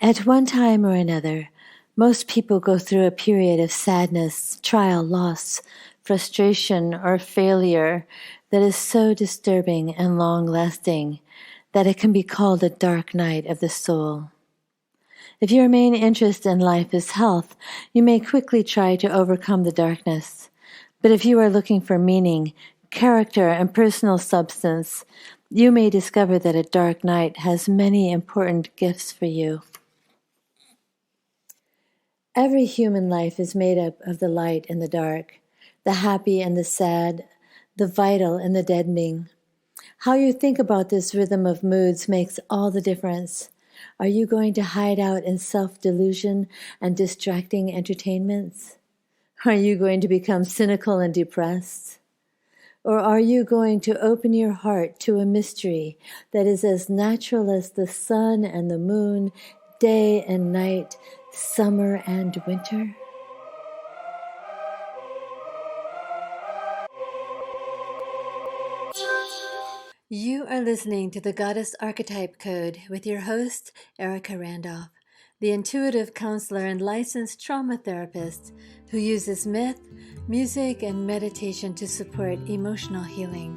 At one time or another, most people go through a period of sadness, trial, loss, frustration, or failure that is so disturbing and long-lasting that it can be called a dark night of the soul. If your main interest in life is health, you may quickly try to overcome the darkness. But if you are looking for meaning, character, and personal substance, you may discover that a dark night has many important gifts for you. Every human life is made up of the light and the dark, the happy and the sad, the vital and the deadening. How you think about this rhythm of moods makes all the difference. Are you going to hide out in self-delusion and distracting entertainments? Are you going to become cynical and depressed? Or are you going to open your heart to a mystery that is as natural as the sun and the moon, day and night, summer and winter? You are listening to the Goddess Archetype Code with your host, Erica Randolph, the intuitive counselor and licensed trauma therapist who uses myth, music, and meditation to support emotional healing.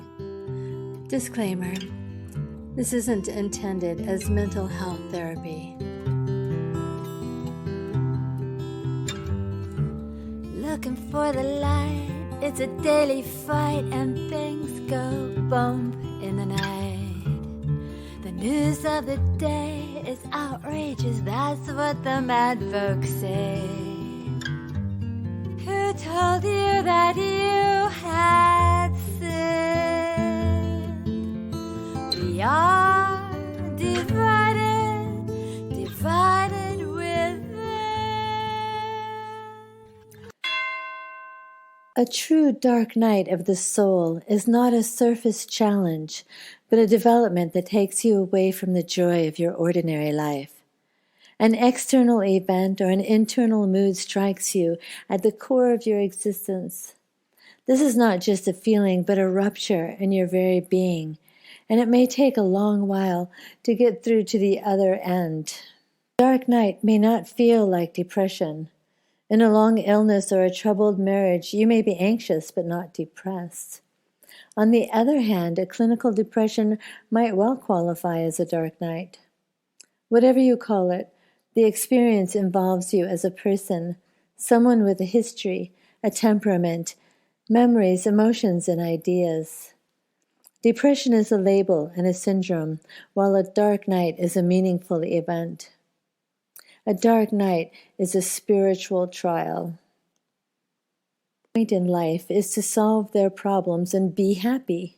Disclaimer: this isn't intended as mental health therapy. Looking for the light, it's a daily fight and things go bump in the night. The news of the day is outrageous, that's what the mad folks say. Who told you that you had sinned? We are divided within. A true dark night of the soul is not a surface challenge, but a development that takes you away from the joy of your ordinary life. An external event or an internal mood strikes you at the core of your existence. This is not just a feeling, but a rupture in your very being, and it may take a long while to get through to the other end. Dark night may not feel like depression. In a long illness or a troubled marriage, you may be anxious but not depressed. On the other hand, a clinical depression might well qualify as a dark night. Whatever you call it, the experience involves you as a person, someone with a history, a temperament, memories, emotions, and ideas. Depression is a label and a syndrome, while a dark night is a meaningful event. A dark night is a spiritual trial. The point in life is to solve their problems and be happy.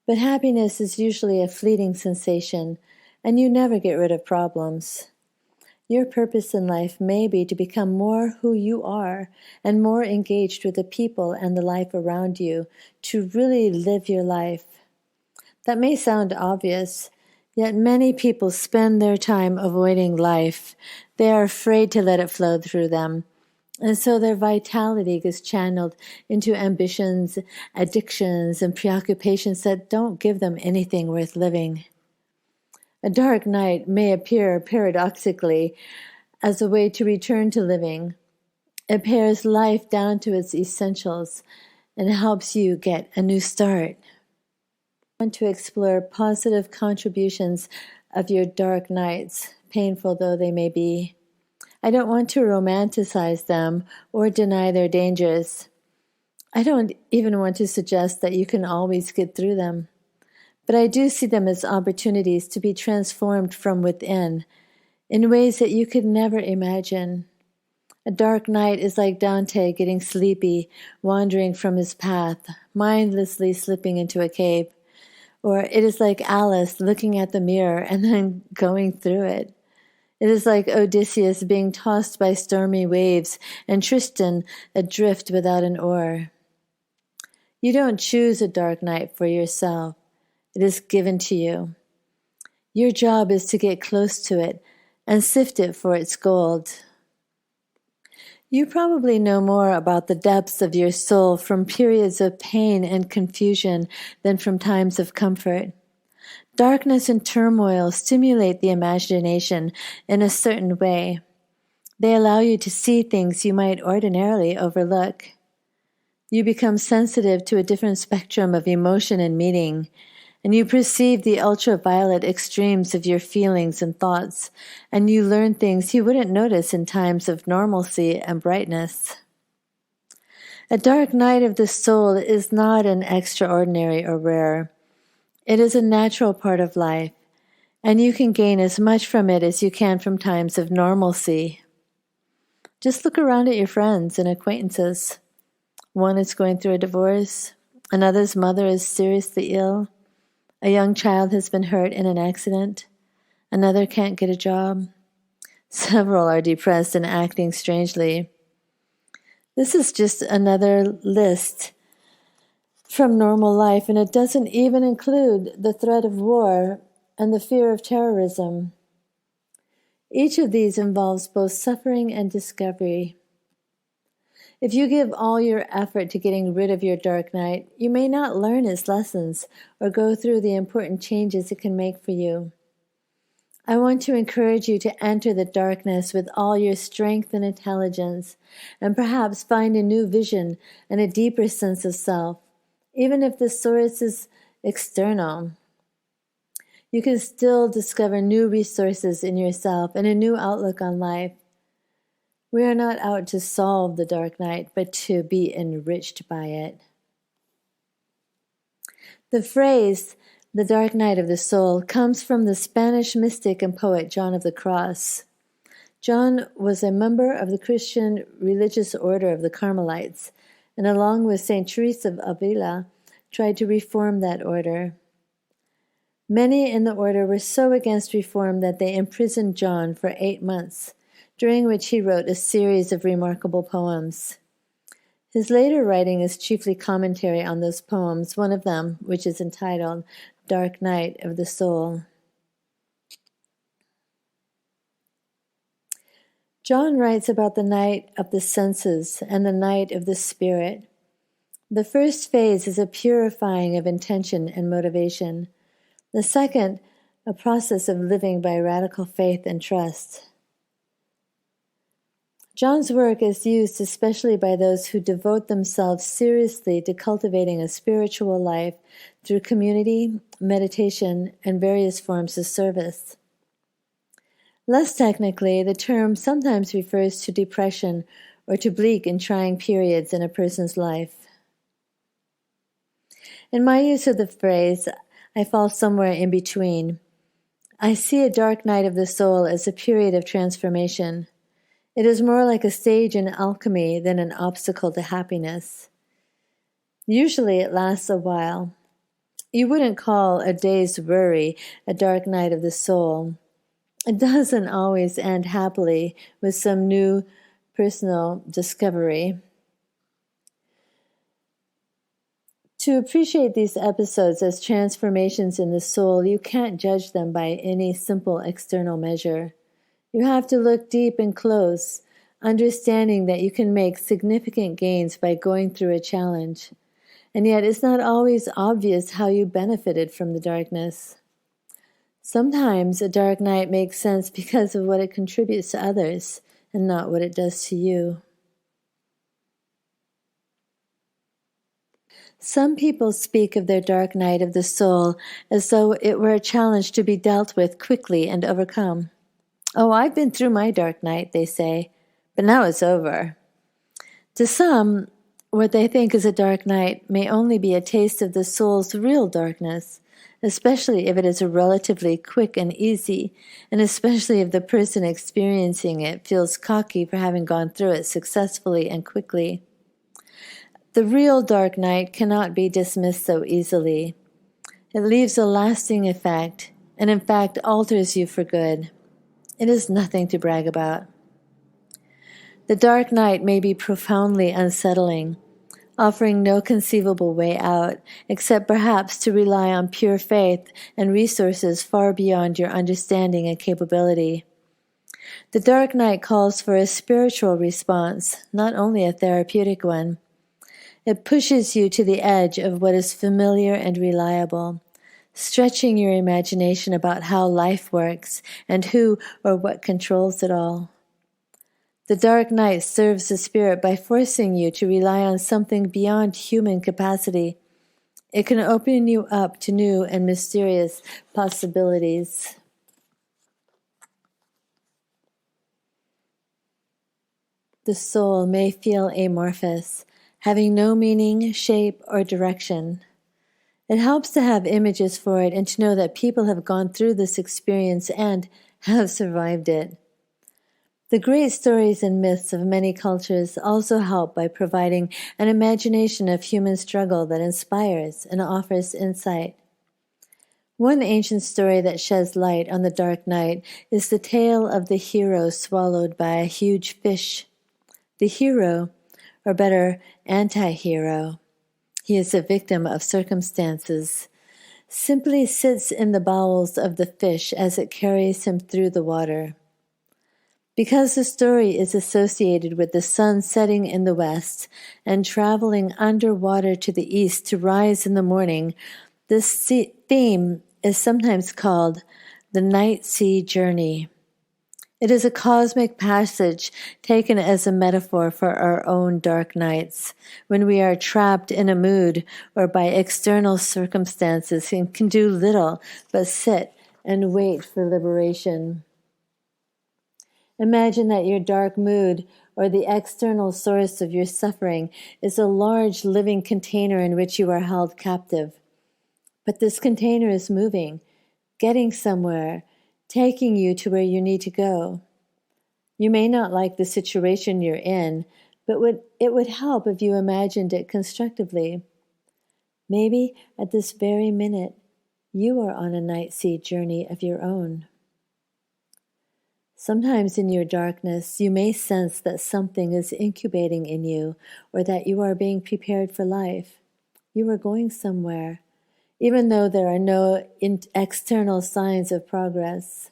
But happiness is usually a fleeting sensation, and you never get rid of problems. Your purpose in life may be to become more who you are and more engaged with the people and the life around you, to really live your life. That may sound obvious, yet many people spend their time avoiding life. They are afraid to let it flow through them. And so their vitality gets channeled into ambitions, addictions, and preoccupations that don't give them anything worth living. A dark night may appear paradoxically as a way to return to living. It pares life down to its essentials and helps you get a new start. I want to explore positive contributions of your dark nights, painful though they may be. I don't want to romanticize them or deny their dangers. I don't even want to suggest that you can always get through them. But I do see them as opportunities to be transformed from within in ways that you could never imagine. A dark night is like Dante getting sleepy, wandering from his path, mindlessly slipping into a cave. Or it is like Alice looking at the mirror and then going through it. It is like Odysseus being tossed by stormy waves and Tristan adrift without an oar. You don't choose a dark night for yourself. It is given to you. Your job is to get close to it and sift it for its gold. You probably know more about the depths of your soul from periods of pain and confusion than from times of comfort. Darkness and turmoil stimulate the imagination in a certain way. They allow you to see things you might ordinarily overlook. You become sensitive to a different spectrum of emotion and meaning, and you perceive the ultraviolet extremes of your feelings and thoughts, and you learn things you wouldn't notice in times of normalcy and brightness. A dark night of the soul is not an extraordinary or rare. It is a natural part of life, and you can gain as much from it as you can from times of normalcy. Just look around at your friends and acquaintances. One is going through a divorce, another's mother is seriously ill, a young child has been hurt in an accident, another can't get a job, several are depressed and acting strangely. This is just another list from normal life, and it doesn't even include the threat of war and the fear of terrorism. Each of these involves both suffering and discovery. If you give all your effort to getting rid of your dark night, you may not learn its lessons or go through the important changes it can make for you. I want to encourage you to enter the darkness with all your strength and intelligence, and perhaps find a new vision and a deeper sense of self, even if the source is external. You can still discover new resources in yourself and a new outlook on life. We are not out to solve the dark night, but to be enriched by it. The phrase, the dark night of the soul, comes from the Spanish mystic and poet John of the Cross. John was a member of the Christian religious order of the Carmelites, and along with Saint Teresa of Avila, tried to reform that order. Many in the order were so against reform that they imprisoned John for 8 months, during which he wrote a series of remarkable poems. His later writing is chiefly commentary on those poems, one of them, which is entitled Dark Night of the Soul. John writes about the night of the senses and the night of the spirit. The first phase is a purifying of intention and motivation. The second, a process of living by radical faith and trust. John's work is used especially by those who devote themselves seriously to cultivating a spiritual life through community, meditation, and various forms of service. Less technically, the term sometimes refers to depression or to bleak and trying periods in a person's life. In my use of the phrase, I fall somewhere in between. I see a dark night of the soul as a period of transformation. It is more like a stage in alchemy than an obstacle to happiness. Usually it lasts a while. You wouldn't call a day's worry a dark night of the soul. It doesn't always end happily with some new personal discovery. To appreciate these episodes as transformations in the soul, you can't judge them by any simple external measure. You have to look deep and close, understanding that you can make significant gains by going through a challenge. And yet it's not always obvious how you benefited from the darkness. Sometimes a dark night makes sense because of what it contributes to others and not what it does to you. Some people speak of their dark night of the soul as though it were a challenge to be dealt with quickly and overcome. "Oh, I've been through my dark night," they say, "but now it's over." To some, what they think is a dark night may only be a taste of the soul's real darkness, especially if it is relatively quick and easy, and especially if the person experiencing it feels cocky for having gone through it successfully and quickly. The real dark night cannot be dismissed so easily. It leaves a lasting effect, and in fact alters you for good. It is nothing to brag about. The dark night may be profoundly unsettling, offering no conceivable way out, except perhaps to rely on pure faith and resources far beyond your understanding and capability. The dark night calls for a spiritual response, not only a therapeutic one. It pushes you to the edge of what is familiar and reliable, stretching your imagination about how life works and who or what controls it all. The dark night serves the spirit by forcing you to rely on something beyond human capacity. It can open you up to new and mysterious possibilities. The soul may feel amorphous, having no meaning, shape, or direction. It helps to have images for it and to know that people have gone through this experience and have survived it. The great stories and myths of many cultures also help by providing an imagination of human struggle that inspires and offers insight. One ancient story that sheds light on the dark night is the tale of the hero swallowed by a huge fish. The hero, or better, anti-hero, he is a victim of circumstances, simply sits in the bowels of the fish as it carries him through the water. Because the story is associated with the sun setting in the west and traveling underwater to the east to rise in the morning, this theme is sometimes called the night sea journey. It is a cosmic passage taken as a metaphor for our own dark nights, when we are trapped in a mood or by external circumstances and can do little but sit and wait for liberation. Imagine that your dark mood or the external source of your suffering is a large living container in which you are held captive. But this container is moving, getting somewhere, taking you to where you need to go. You may not like the situation you're in, but it would help if you imagined it constructively. Maybe at this very minute, you are on a night sea journey of your own. Sometimes in your darkness, you may sense that something is incubating in you or that you are being prepared for life. You are going somewhere, even though there are no external signs of progress.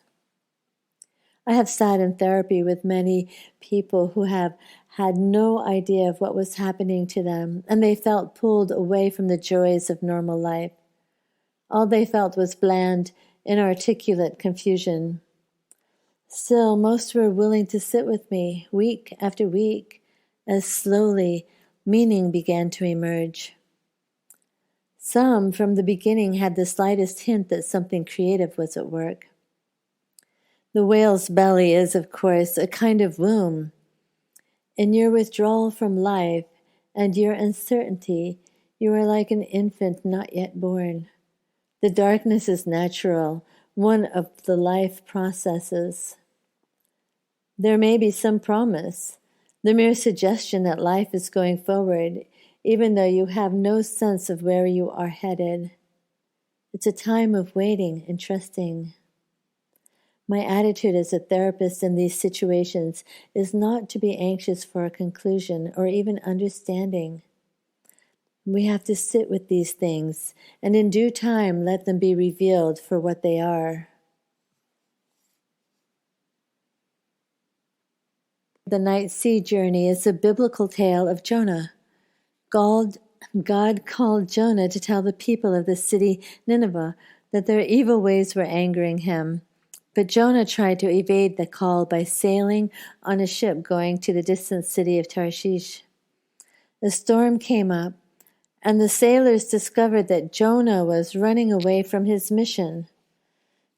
I have sat in therapy with many people who have had no idea of what was happening to them, and they felt pulled away from the joys of normal life. All they felt was bland, inarticulate confusion. Still, most were willing to sit with me week after week, as slowly meaning began to emerge. Some, from the beginning, had the slightest hint that something creative was at work. The whale's belly is, of course, a kind of womb. In your withdrawal from life and your uncertainty, you are like an infant not yet born. The darkness is natural, one of the life processes. There may be some promise, the mere suggestion that life is going forward, even though you have no sense of where you are headed. It's a time of waiting and trusting. My attitude as a therapist in these situations is not to be anxious for a conclusion or even understanding. We have to sit with these things and in due time let them be revealed for what they are. The night sea journey is a biblical tale of Jonah. God called Jonah to tell the people of the city Nineveh that their evil ways were angering him. But Jonah tried to evade the call by sailing on a ship going to the distant city of Tarshish. A storm came up, and the sailors discovered that Jonah was running away from his mission.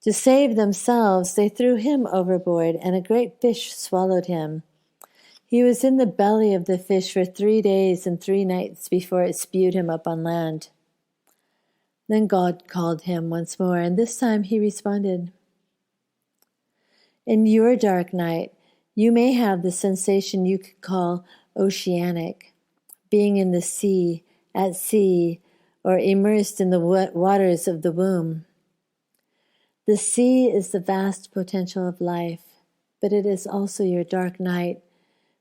To save themselves, they threw him overboard, and a great fish swallowed him. He was in the belly of the fish for 3 days and 3 nights before it spewed him up on land. Then God called him once more, and this time he responded. In your dark night, you may have the sensation you could call oceanic, being in the sea, at sea, or immersed in the waters of the womb. The sea is the vast potential of life, but it is also your dark night,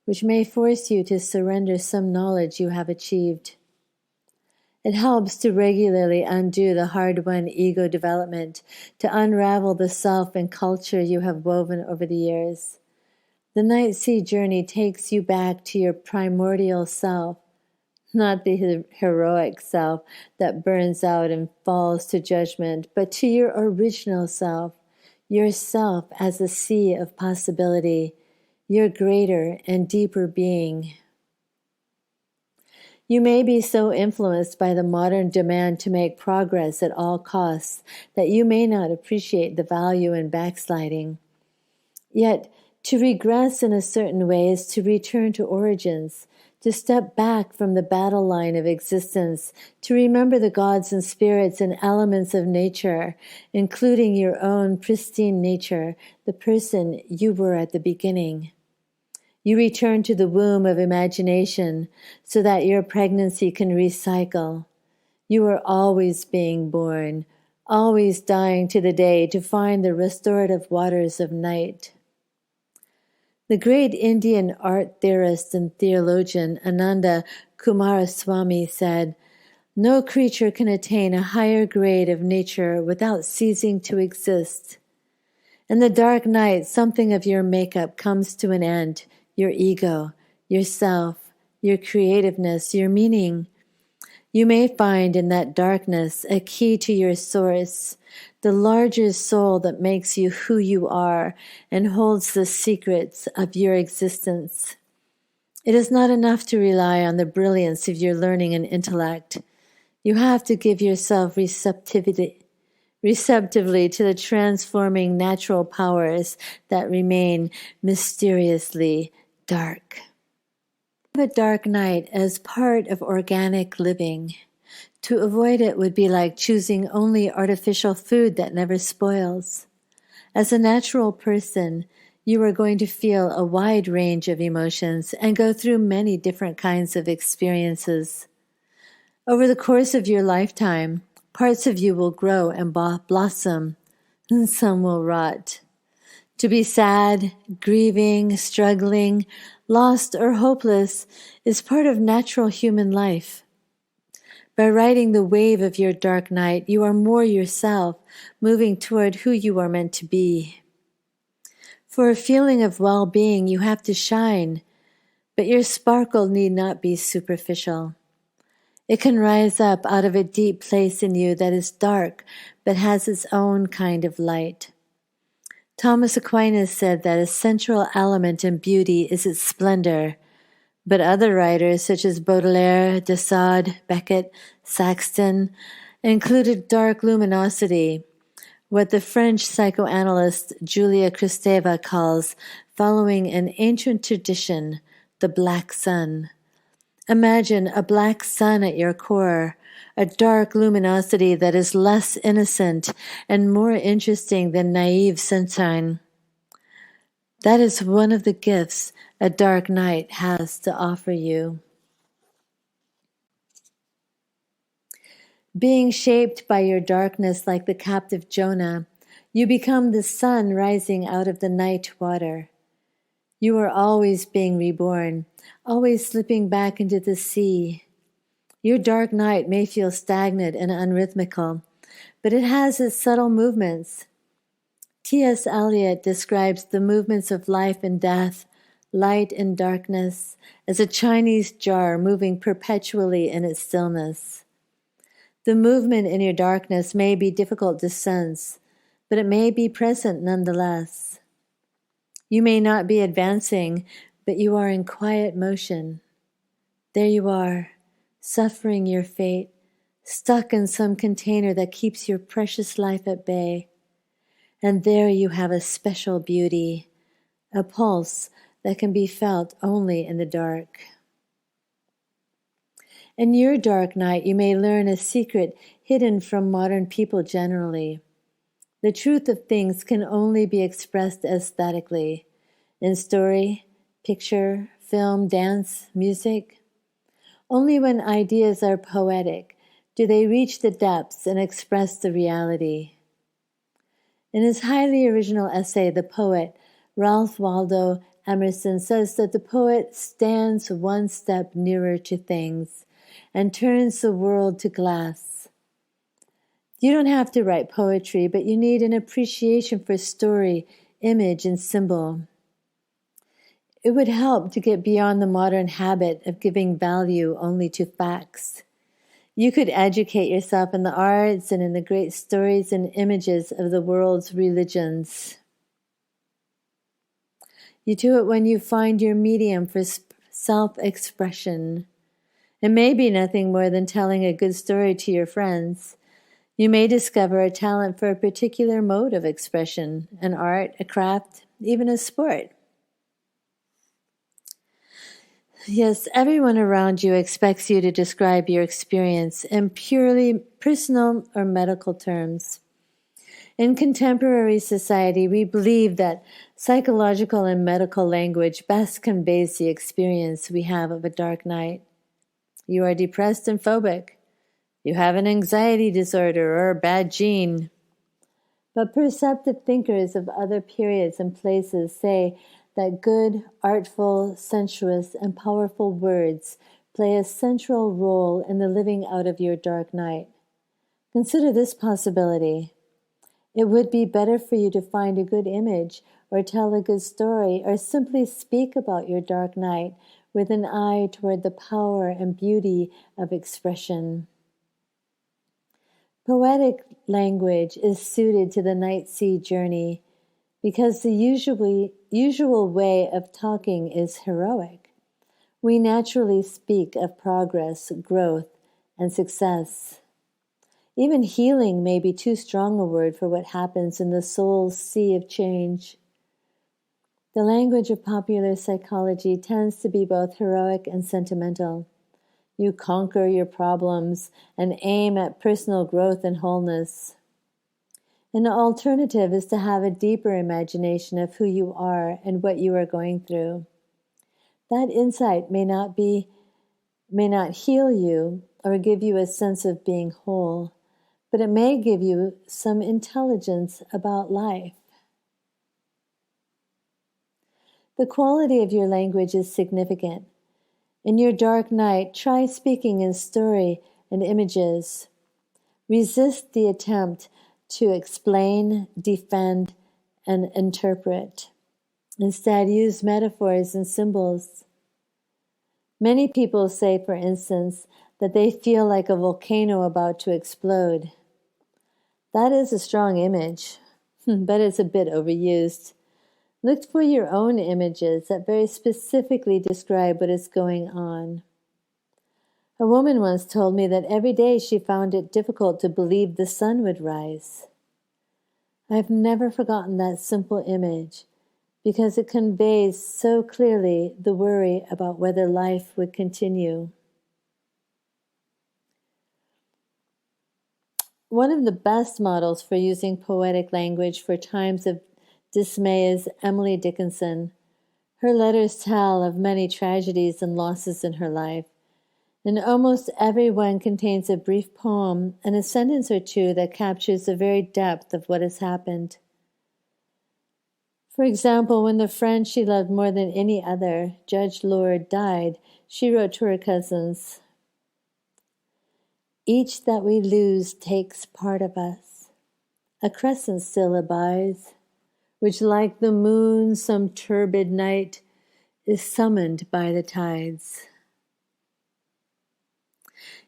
which may force you to surrender some knowledge you have achieved. It helps to regularly undo the hard-won ego development, to unravel the self and culture you have woven over the years. The night sea journey takes you back to your primordial self, not the heroic self that burns out and falls to judgment, but to your original self, yourself as a sea of possibility, your greater and deeper being. You may be so influenced by the modern demand to make progress at all costs that you may not appreciate the value in backsliding. Yet, to regress in a certain way is to return to origins, to step back from the battle line of existence, to remember the gods and spirits and elements of nature, including your own pristine nature, the person you were at the beginning. You return to the womb of imagination so that your pregnancy can recycle. You are always being born, always dying to the day to find the restorative waters of night. The great Indian art theorist and theologian Ananda Kumaraswamy said, "No creature can attain a higher grade of nature without ceasing to exist. In the dark night, something of your makeup comes to an end, your ego, yourself, your creativeness, your meaning. You may find in that darkness a key to your source, the larger soul that makes you who you are and holds the secrets of your existence. It is not enough to rely on the brilliance of your learning and intellect. You have to give yourself receptively to the transforming natural powers that remain mysteriously dark." A dark night as part of organic living. To avoid it would be like choosing only artificial food that never spoils. As a natural person, you are going to feel a wide range of emotions and go through many different kinds of experiences. Over the course of your lifetime, parts of you will grow and blossom, and some will rot. To be sad, grieving, struggling, lost, or hopeless is part of natural human life. By riding the wave of your dark night, you are more yourself, moving toward who you are meant to be. For a feeling of well-being, you have to shine, but your sparkle need not be superficial. It can rise up out of a deep place in you that is dark, but has its own kind of light. Thomas Aquinas said that a central element in beauty is its splendor, but other writers such as Baudelaire, de Sade, Beckett, Saxton included dark luminosity, what the French psychoanalyst Julia Kristeva calls, following an ancient tradition, the black sun. Imagine a black sun at your core, a dark luminosity that is less innocent and more interesting than naive sunshine. That is one of the gifts a dark night has to offer you. Being shaped by your darkness like the captive Jonah, you become the sun rising out of the night water. You are always being reborn, always slipping back into the sea. Your dark night may feel stagnant and unrhythmical, but it has its subtle movements. T.S. Eliot describes the movements of life and death, light and darkness, as a Chinese jar moving perpetually in its stillness. The movement in your darkness may be difficult to sense, but it may be present nonetheless. You may not be advancing, but you are in quiet motion. There you are, suffering your fate, stuck in some container that keeps your precious life at bay. And there you have a special beauty, a pulse that can be felt only in the dark. In your dark night, you may learn a secret hidden from modern people generally. The truth of things can only be expressed aesthetically, in story, picture, film, dance, music. Only when ideas are poetic do they reach the depths and express the reality. In his highly original essay, The Poet, Ralph Waldo Emerson says that the poet stands one step nearer to things and turns the world to glass. You don't have to write poetry, but you need an appreciation for story, image, and symbol. It would help to get beyond the modern habit of giving value only to facts. You could educate yourself in the arts and in the great stories and images of the world's religions. You do it when you find your medium for self-expression. It may be nothing more than telling a good story to your friends. You may discover a talent for a particular mode of expression, an art, a craft, even a sport. Yes, everyone around you expects you to describe your experience in purely personal or medical terms. In contemporary society, we believe that psychological and medical language best conveys the experience we have of a dark night. You are depressed and phobic. You have an anxiety disorder or a bad gene. But perceptive thinkers of other periods and places say that good, artful, sensuous, and powerful words play a central role in the living out of your dark night. Consider this possibility. It would be better for you to find a good image or tell a good story or simply speak about your dark night with an eye toward the power and beauty of expression. Poetic language is suited to the night sea journey because the usual way of talking is heroic. We naturally speak of progress, growth, and success. Even healing may be too strong a word for what happens in the soul's sea of change. The language of popular psychology tends to be both heroic and sentimental. You conquer your problems and aim at personal growth and wholeness. An alternative is to have a deeper imagination of who you are and what you are going through. That insight may not heal you or give you a sense of being whole, but it may give you some intelligence about life. The quality of your language is significant. In your dark night, try speaking in story and images. Resist the attempt to explain, defend, and interpret. Instead, use metaphors and symbols. Many people say, for instance, that they feel like a volcano about to explode. That is a strong image, but it's a bit overused. Look for your own images that very specifically describe what is going on. A woman once told me that every day she found it difficult to believe the sun would rise. I've never forgotten that simple image because it conveys so clearly the worry about whether life would continue. One of the best models for using poetic language for times of dismay is Emily Dickinson. Her letters tell of many tragedies and losses in her life, and almost every one contains a brief poem and a sentence or two that captures the very depth of what has happened. For example, when the friend she loved more than any other, Judge Lord, died, she wrote to her cousins, "Each that we lose takes part of us. A crescent still abides, which like the moon some turbid night is summoned by the tides."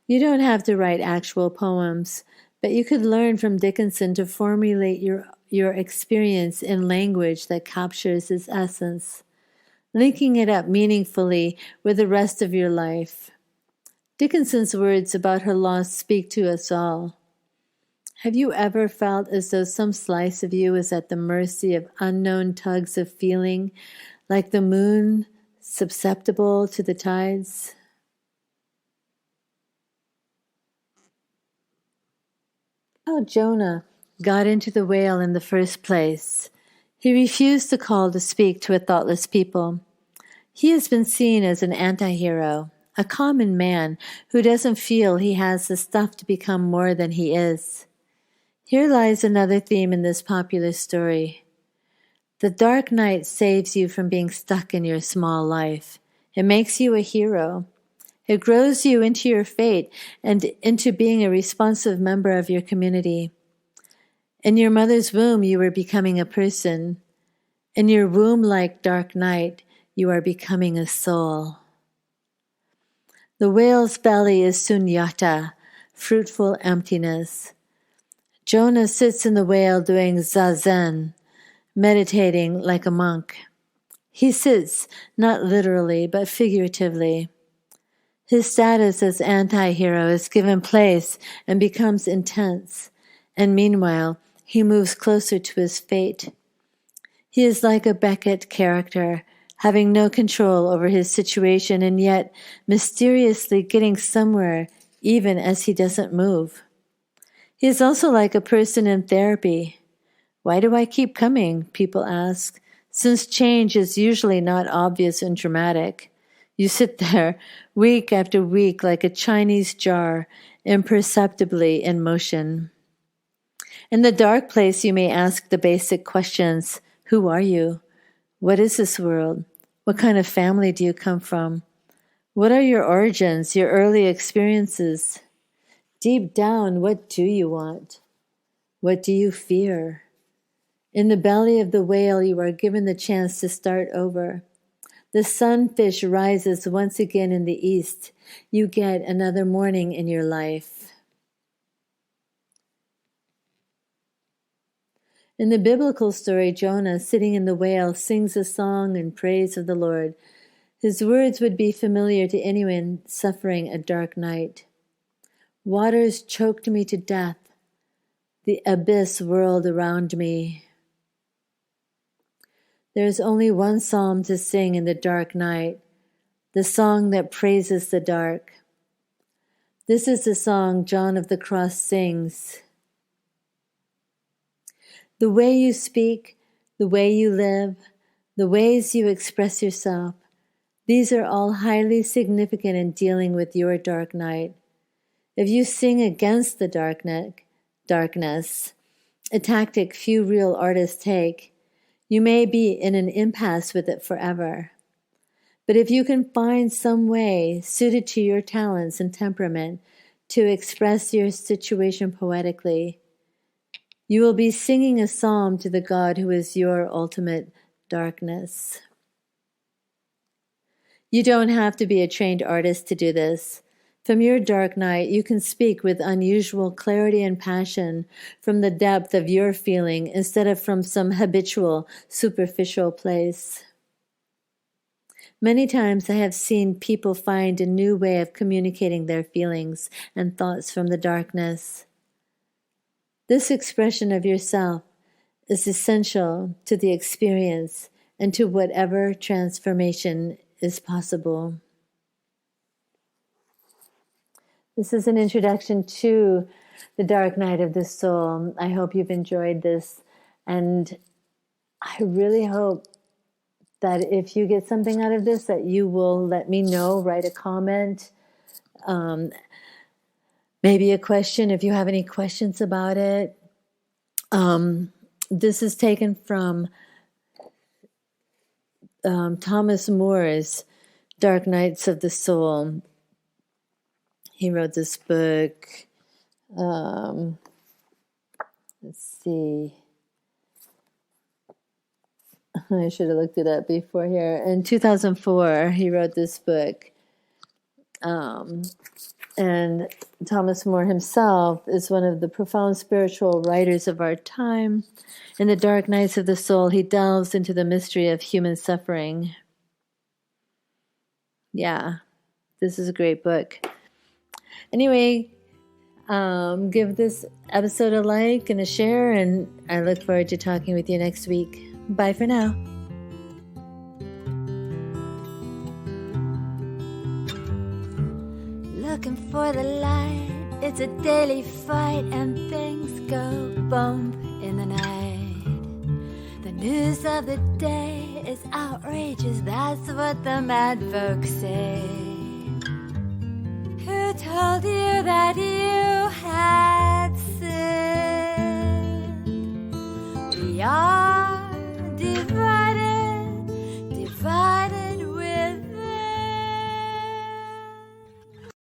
You don't have to write actual poems, but you could learn from Dickinson to formulate your experience in language that captures its essence, linking it up meaningfully with the rest of your life. Dickinson's words about her loss speak to us all. Have you ever felt as though some slice of you is at the mercy of unknown tugs of feeling, like the moon susceptible to the tides? How Jonah got into the whale in the first place. He refused the call to speak to a thoughtless people. He has been seen as an anti-hero, a common man who doesn't feel he has the stuff to become more than he is. Here lies another theme in this popular story. The dark night saves you from being stuck in your small life. It makes you a hero. It grows you into your fate and into being a responsive member of your community. In your mother's womb, you were becoming a person. In your womb-like dark night, you are becoming a soul. The whale's belly is sunyata, fruitful emptiness. Jonah sits in the whale doing zazen, meditating like a monk. He sits, not literally, but figuratively. His status as anti-hero is given place and becomes intense, and meanwhile, he moves closer to his fate. He is like a Beckett character, having no control over his situation and yet mysteriously getting somewhere even as he doesn't move. He is also like a person in therapy. Why do I keep coming? People ask, since change is usually not obvious and dramatic. You sit there week after week like a Chinese jar, imperceptibly in motion. In the dark place, you may ask the basic questions. Who are you? What is this world? What kind of family do you come from? What are your origins, your early experiences? Deep down, what do you want? What do you fear? In the belly of the whale, you are given the chance to start over. The sunfish rises once again in the east. You get another morning in your life. In the biblical story, Jonah, sitting in the whale, sings a song in praise of the Lord. His words would be familiar to anyone suffering a dark night. Waters choked me to death. The abyss whirled around me. There is only one psalm to sing in the dark night, the song that praises the dark. This is the song John of the Cross sings. The way you speak, the way you live, the ways you express yourself, these are all highly significant in dealing with your dark night. If you sing against the darkness, a tactic few real artists take, you may be in an impasse with it forever. But if you can find some way suited to your talents and temperament to express your situation poetically, you will be singing a psalm to the God who is your ultimate darkness. You don't have to be a trained artist to do this. From your dark night, you can speak with unusual clarity and passion from the depth of your feeling instead of from some habitual, superficial place. Many times I have seen people find a new way of communicating their feelings and thoughts from the darkness. This expression of yourself is essential to the experience and to whatever transformation is possible. This is an introduction to the dark night of the soul. I hope you've enjoyed this, and I really hope that if you get something out of this, that you will let me know, write a comment, maybe a question if you have any questions about it. This is taken from Thomas More's Dark Nights of the Soul. He wrote this book, let's see, I should have looked it up before here. In 2004, he wrote this book. And Thomas More himself is one of the profound spiritual writers of our time. In the Dark Nights of the Soul, he delves into the mystery of human suffering. Yeah, this is a great book. Anyway, give this episode a like and a share, and I look forward to talking with you next week. Bye for now. Looking for the light, it's a daily fight, and things go bump in the night. The news of the day is outrageous, that's what the mad folks say. Who told you that you had sinned? We are divine.